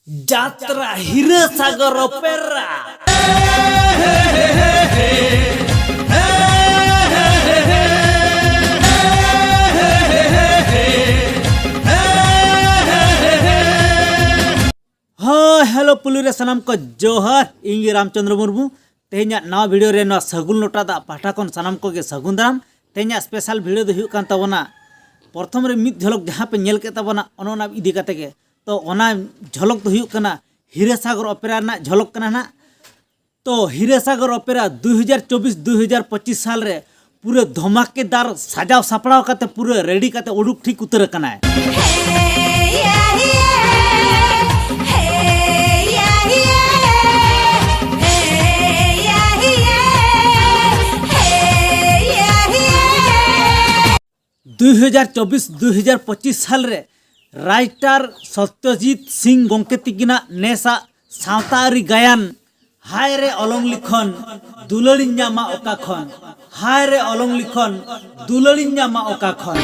जात्रा हिरसागर opera hello police सनाम को जोहर इंगे रामचंद्र मुर्मू तेहना नवा वीडियो रे नवा सगुन लोटा दा पाठा कोन सनाम को गे सगुन दाम तेहना स्पेशल वीडियो दो हुयु कान तबना प्रथम रे मिद झलक जहां पे नेल के तबना ओना इदी काते गे तो ओना झलक तो हुयु कना हिरसागर ओपेरा ना झलक कना ना तो हिरसागर ओपेरा 2024-2025 साल रे पूरे धमाकेदार सजाव सापड़ाव काते पूरे रेडी काते उडुक ठीक उतर कना है 2024-2025 साल रे राइटर सत्यजीत सिंह गोंके तिकिना नेसा सावतारी गायन हाय रे अलंग लिखन दुलड़िन ᱧᱟᱢᱟ ओका खन हाय रे अलंग लिखन दुलड़िन ᱧᱟᱢᱟ ओका खन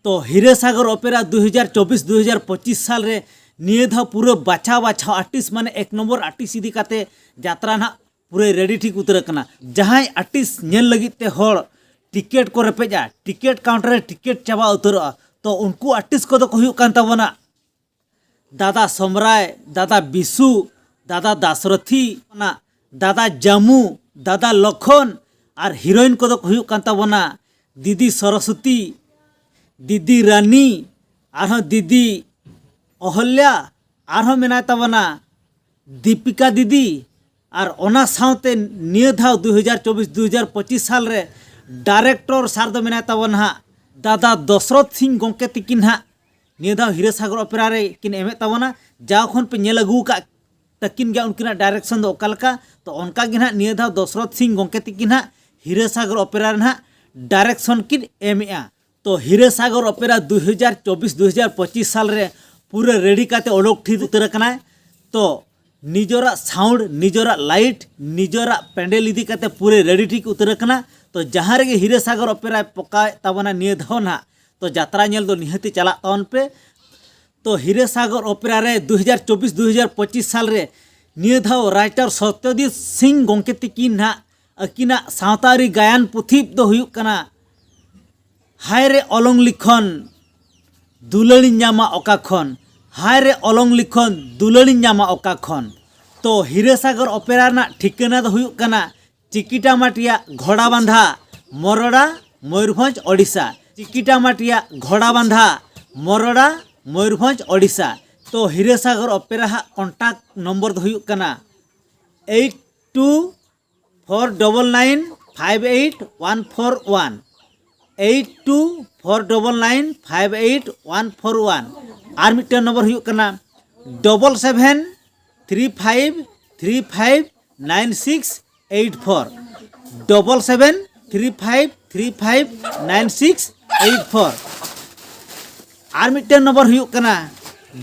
तो हिरसागर ओपेरा 2024-2025 साल रे निये धा पूरा बाछा आर्टिस्ट माने एक नंबर आर्टिस्ट इदी काते यात्रा ना पूरे रेडी ठीक उतर कना जहां आर्टिस्ट नेल लगित ते हर टिकेट को रेपेजा टिकेट काउंटर रे टिकेट चाबा उतर तो उनको आर्टिस्ट को तो हुयु कान ताबना दादा समराय दादा बिसु दादा दासरथी ना दादा जामू दादा लखन और हिरोइन को तो हुयु कान ताबना दीदी सरस्वती दीदी रानी आरो दीदी अहल्या आरो मेना तबना दीपिका दीदी और ओना सावते निये धाव 2024-2025 साल रे डायरेक्टर सारद मेना तबना दादा दशरथ सिंह गोंके तिकिन हा निये धाव हिरसागर ओपेरा रे किन एमे तबना जाव खन पे नेल अगु का तकिन गया उनकिना डायरेक्शन दो ओकालका तो उनका गिन हा निये धाव दशरथ सिंह गोंके तिकिन हा हिरसागर ओपेरा रे हा डायरेक्शन किन एमेआ तो हिरसागर ओपेरा 2024-2025 साल रे पूरे रेडी काते ओडोक ठीक उतर कना तो निजोरा साउंड निजोरा लाइट निजोरा पेंडल इदी काते पूरे रेडी ठीक उतर कना तो जहां रे हिरसागर ओपेरा पका ताबना निये धावना तो यात्रा नेल दो निहति चला तावन पे तो हिरसागर ओपेरा रे 2024-2025 साल रे निये धाव राइटर सत्यजीत सिंह गोंके तिकिन ना अकिना सावतारी गायन पुथी दो हुयु कना हाय रे अलंग लिखन दुलड़िन ᱧᱟᱢᱟ ओका खन हाय रे अलंग लिखन दुलड़िन ᱧᱟᱢᱟ ओका खन तो हिरसागर ओपेरा ना ठिकाना दो हुयु कना चिकिटामाटिया घोड़ा बांधा मोरड़ा मयूरभंज ओडिशा चिकिटामाटिया घोड़ा बांधा मोरड़ा मयूरभंज ओडिशा तो हिरसागर ओपेरा हा कॉन्टैक्ट नंबर दो हुयु कना 8249958141 8249958141 और मिट्टे नंबर हुयु कना 7735359684 7735359684 और मिट्टे नंबर हुयु कना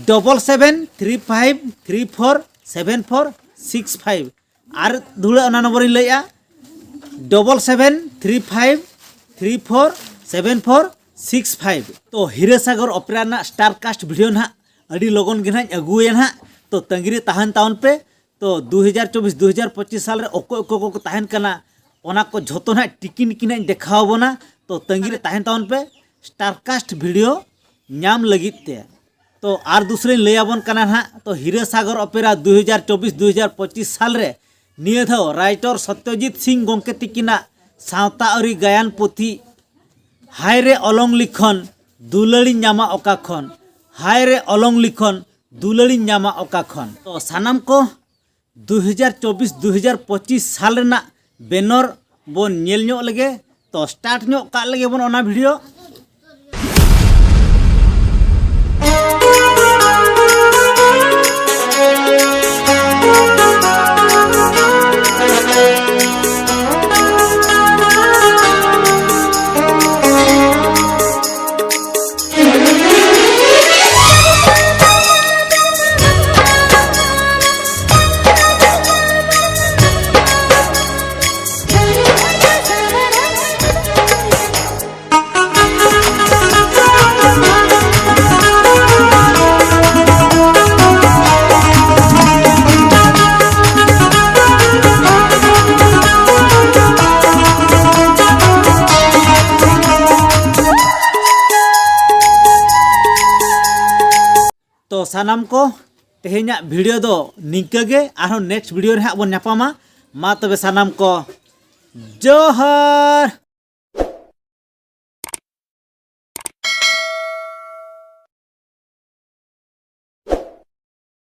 7735347465 और धुड़ा ओना नंबर लैया 7735347465 तो हिरसागर ओपेरा ना स्टार कास्ट वीडियो ना अड़ी लोगन गे ना अगुए ना तो तंगिरे तहन टाउन पे तो 2024-2025 साल रे ओको को तहन कना ओना को झोतो ना टिकिन किना देखाव बना तो तंगिरे तहन टाउन पे स्टार कास्ट वीडियो नाम लगित ते तो आर दूसरे लैयाबन कना ना तो हिरसागर ओपेरा 2024-2025 साल रे निये धाव राइटर सत्यजीत सिंह गोंके तिकिना सावतारी गायन पुथी हाय रे अलंग लिखन दुलड़िन ᱧᱟᱢᱟ ओका खन हाय रे अलंग लिखन दुलड़िन ᱧᱟᱢᱟ ओका खन तो सानाम को 2024-2025 साल रेना बैनर बोन नेल ᱧᱚᱜ लगे तो स्टार्ट ᱧᱚᱜ का लगे बोन ओना वीडियो सानाम को तेहेन्या वीडियो दो निंका गे आरो नेक्स्ट वीडियो रे हां बन ᱧᱟᱯᱟᱢᱟ मा तबे सानाम को जोहार।